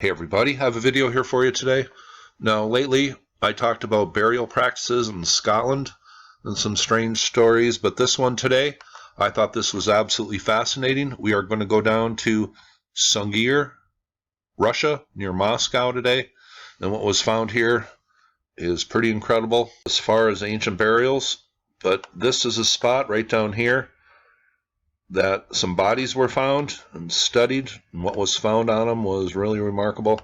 Hey everybody, I have a video here for you today. Now lately I talked about burial practices in Scotland and some strange stories, but this one today, I thought this was absolutely fascinating. We are going to go down to Sunghir, Russia, near Moscow today, and what was found here is pretty incredible as far as ancient burials, but this is a spot right down here that some bodies were found and studied, and what was found on them was really remarkable.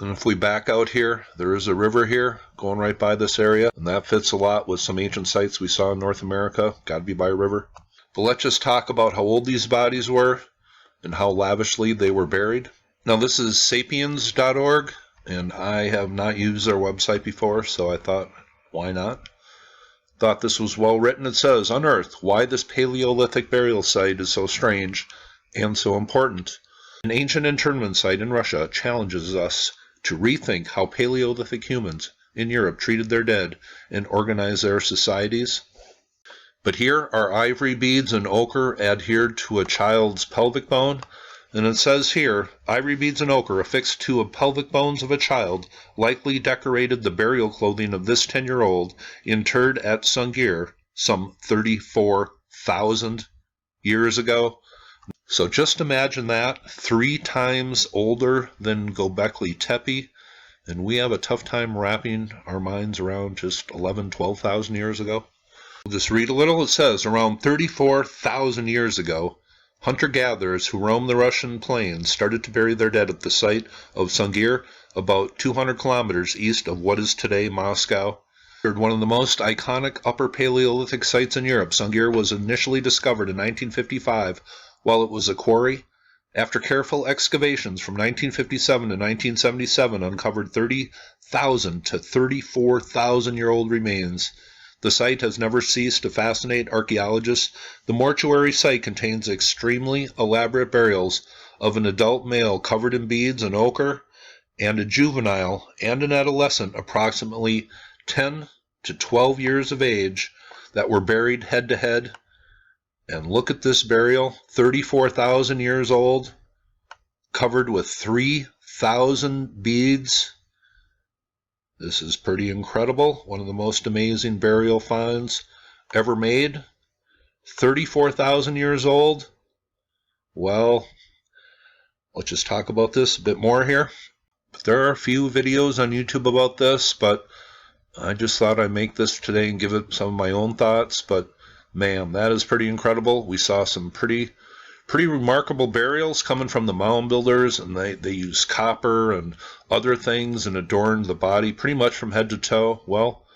And if we back out here, there is a river here going right by this area, and that fits a lot with some ancient sites we saw in North America. Got to be by a river. But let's just talk about how old these bodies were and how lavishly they were buried. Now this is sapiens.org, and I have not used their website before, so I thought, why not? Thought this was well written. It says, unearthed why this Paleolithic burial site is so strange and so important. An ancient internment site in Russia challenges us to rethink how Paleolithic humans in Europe treated their dead and organized their societies. But here are ivory beads and ochre adhered to a child's pelvic bone. And it says here, ivory beads and ochre affixed to a pelvic bones of a child likely decorated the burial clothing of this 10-year-old interred at Sunghir some 34,000 years ago. So just imagine that, 3 times older than Göbekli Tepe, and we have a tough time wrapping our minds around just 12,000 years ago. We'll just read a little. It says, around 34,000 years ago, hunter-gatherers who roamed the Russian plains started to bury their dead at the site of Sunghir, about 200 kilometers east of what is today Moscow. One of the most iconic Upper Paleolithic sites in Europe, Sunghir was initially discovered in 1955 while it was a quarry. After careful excavations from 1957 to 1977 uncovered 30,000 to 34,000-year-old remains. The site has never ceased to fascinate archaeologists. The mortuary site contains extremely elaborate burials of an adult male covered in beads and ochre, and a juvenile and an adolescent approximately 10 to 12 years of age that were buried head to head. And look at this burial, 34,000 years old, covered with 3,000 beads. This is pretty incredible. One of the most amazing burial finds ever made. 34,000 years old. Well, let's just talk about this a bit more here. There are a few videos on YouTube about this, but I just thought I'd make this today and give it some of my own thoughts. But man, that is pretty incredible. We saw some pretty remarkable burials coming from the mound builders, and they used copper and other things and adorned the body pretty much from head to toe. Well,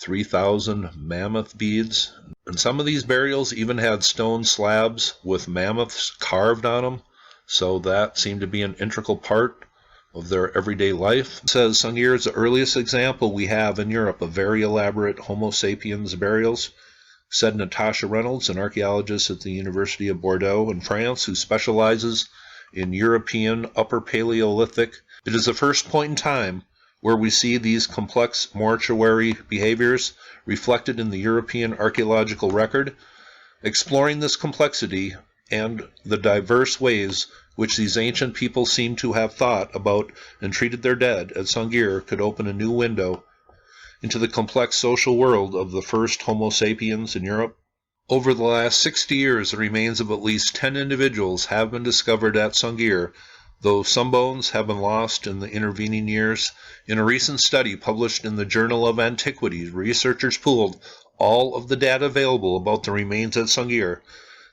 3,000 mammoth beads. And some of these burials even had stone slabs with mammoths carved on them, so that seemed to be an integral part of their everyday life. It says Sunghir is the earliest example we have in Europe of very elaborate Homo sapiens burials, said Natasha Reynolds, an archaeologist at the University of Bordeaux in France who specializes in European Upper Paleolithic. It is the first point in time where we see these complex mortuary behaviors reflected in the European archaeological record. Exploring this complexity and the diverse ways which these ancient people seem to have thought about and treated their dead at Sunghir could open a new window into the complex social world of the first Homo sapiens in Europe. Over the last 60 years, the remains of at least 10 individuals have been discovered at Sunghir, though some bones have been lost in the intervening years. In a recent study published in the Journal of Antiquities, researchers pooled all of the data available about the remains at Sunghir.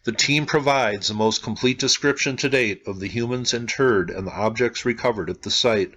The team provides the most complete description to date of the humans interred and the objects recovered at the site.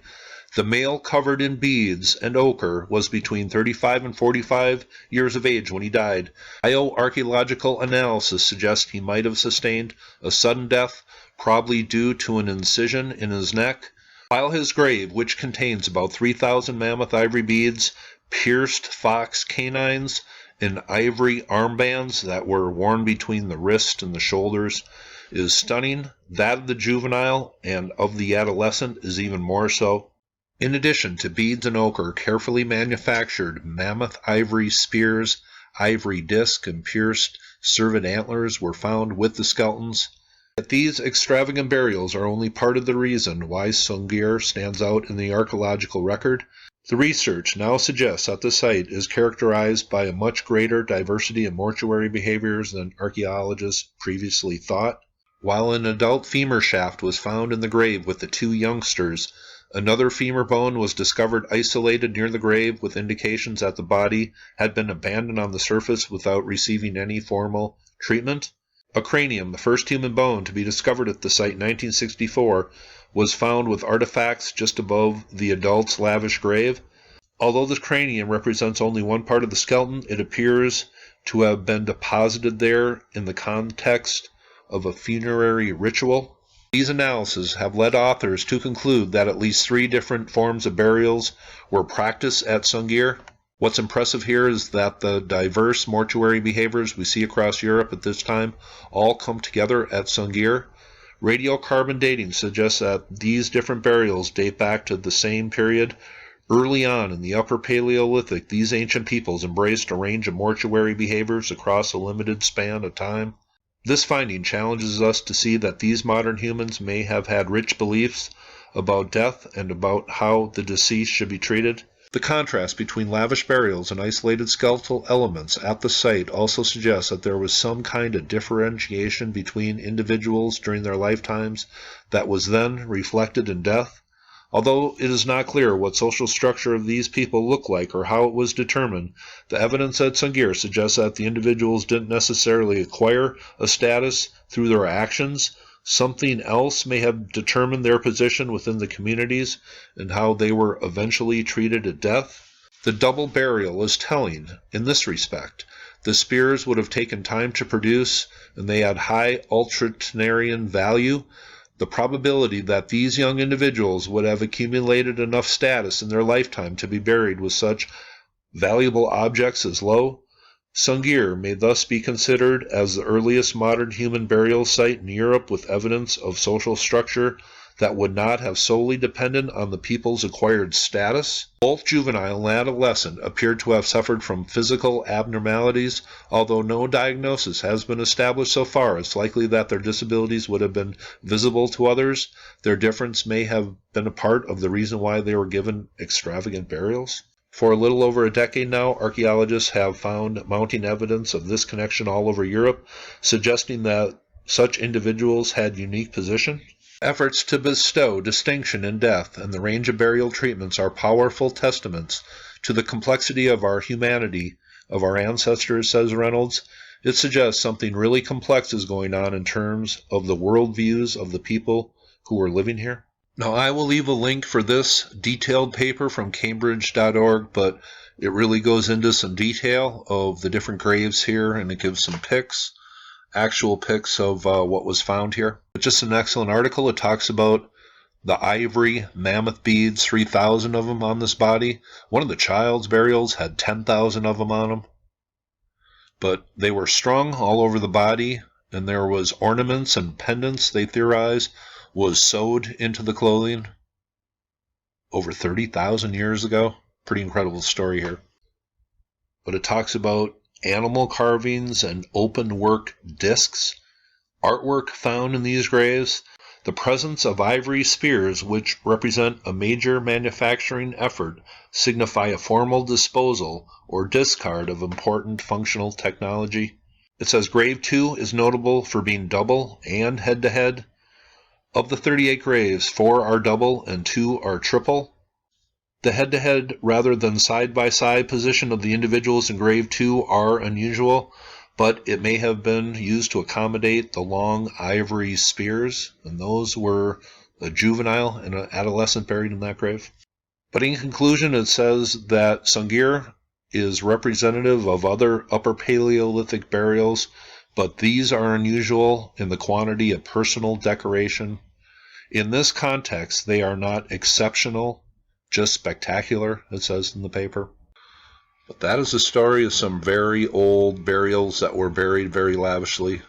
The male covered in beads and ochre was between 35 and 45 years of age when he died. Bioarchaeological analysis suggests he might have sustained a sudden death, probably due to an incision in his neck, while his grave, which contains about 3,000 mammoth ivory beads, pierced fox canines, and ivory armbands that were worn between the wrist and the shoulders, is stunning. That of the juvenile and of the adolescent is even more so. In addition to beads and ochre, carefully manufactured mammoth ivory spears, ivory disc, and pierced cervid antlers were found with the skeletons. Yet these extravagant burials are only part of the reason why Sunghir stands out in the archaeological record. The research now suggests that the site is characterized by a much greater diversity of mortuary behaviors than archaeologists previously thought. While an adult femur shaft was found in the grave with the two youngsters, another femur bone was discovered isolated near the grave with indications that the body had been abandoned on the surface without receiving any formal treatment. A cranium, the first human bone to be discovered at the site in 1964, was found with artifacts just above the adult's Lavish grave. Although the cranium represents only one part of the skeleton, it appears to have been deposited there in the context of a funerary ritual. These analyses have led authors to conclude that at least 3 different forms of burials were practiced at Sunghir. What's impressive here is that the diverse mortuary behaviors we see across Europe at this time all come together at Sunghir. Radiocarbon dating suggests that these different burials date back to the same period. Early on in the Upper Paleolithic, these ancient peoples embraced a range of mortuary behaviors across a limited span of time. This finding challenges us to see that these modern humans may have had rich beliefs about death and about how the deceased should be treated. The contrast between lavish burials and isolated skeletal elements at the site also suggests that there was some kind of differentiation between individuals during their lifetimes that was then reflected in death. Although it is not clear what social structure of these people looked like or how it was determined, the evidence at Sunghir suggests that the individuals didn't necessarily acquire a status through their actions. Something else may have determined their position within the communities and how they were eventually treated at death. The double burial is telling in this respect. The spears would have taken time to produce, and they had high ultratenarian value. The probability that these young individuals would have accumulated enough status in their lifetime to be buried with such valuable objects is low. Sunghir may thus be considered as the earliest modern human burial site in Europe with evidence of social structure that would not have solely depended on the people's acquired status. Both juvenile and adolescent appeared to have suffered from physical abnormalities. Although no diagnosis has been established so far, it's likely that their disabilities would have been visible to others. Their difference may have been a part of the reason why they were given extravagant burials. For a little over a decade now, archaeologists have found mounting evidence of this connection all over Europe, suggesting that such individuals had unique position. Efforts to bestow distinction in death and the range of burial treatments are powerful testaments to the complexity of our humanity, of our ancestors, says Reynolds. It suggests something really complex is going on in terms of the worldviews of the people who were living here. Now, I will leave a link for this detailed paper from Cambridge.org, but it really goes into some detail of the different graves here, and it gives some pics, actual pics of what was found here. It's just an excellent article. It talks about the ivory mammoth beads, 3,000 of them on this body. One of the child's burials had 10,000 of them on them. But they were strung all over the body, and there was ornaments and pendants, they theorize, was sewed into the clothing over 30,000 years ago. Pretty incredible story here. But it talks about animal carvings and open work discs, artwork found in these graves, the presence of ivory spears, which represent a major manufacturing effort, signify a formal disposal or discard of important functional technology. It says grave 2 is notable for being double and head-to-head. Of the 38 graves, 4 are double and 2 are triple. The head-to-head rather than side-by-side position of the individuals in grave 2 are unusual, but it may have been used to accommodate the long ivory spears, and those were a juvenile and an adolescent buried in that grave. But in conclusion, it says that Sunghir is representative of other Upper Paleolithic burials, but these are unusual in the quantity of personal decoration. In this context, they are not exceptional, just spectacular, it says in the paper. But that is the story of some very old burials that were buried very lavishly.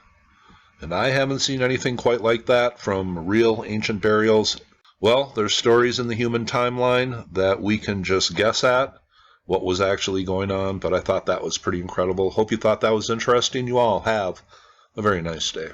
And I haven't seen anything quite like that from real ancient burials. Well, there's stories in the human timeline that we can just guess at what was actually going on, but I thought that was pretty incredible. Hope you thought that was interesting. You all have a very nice day.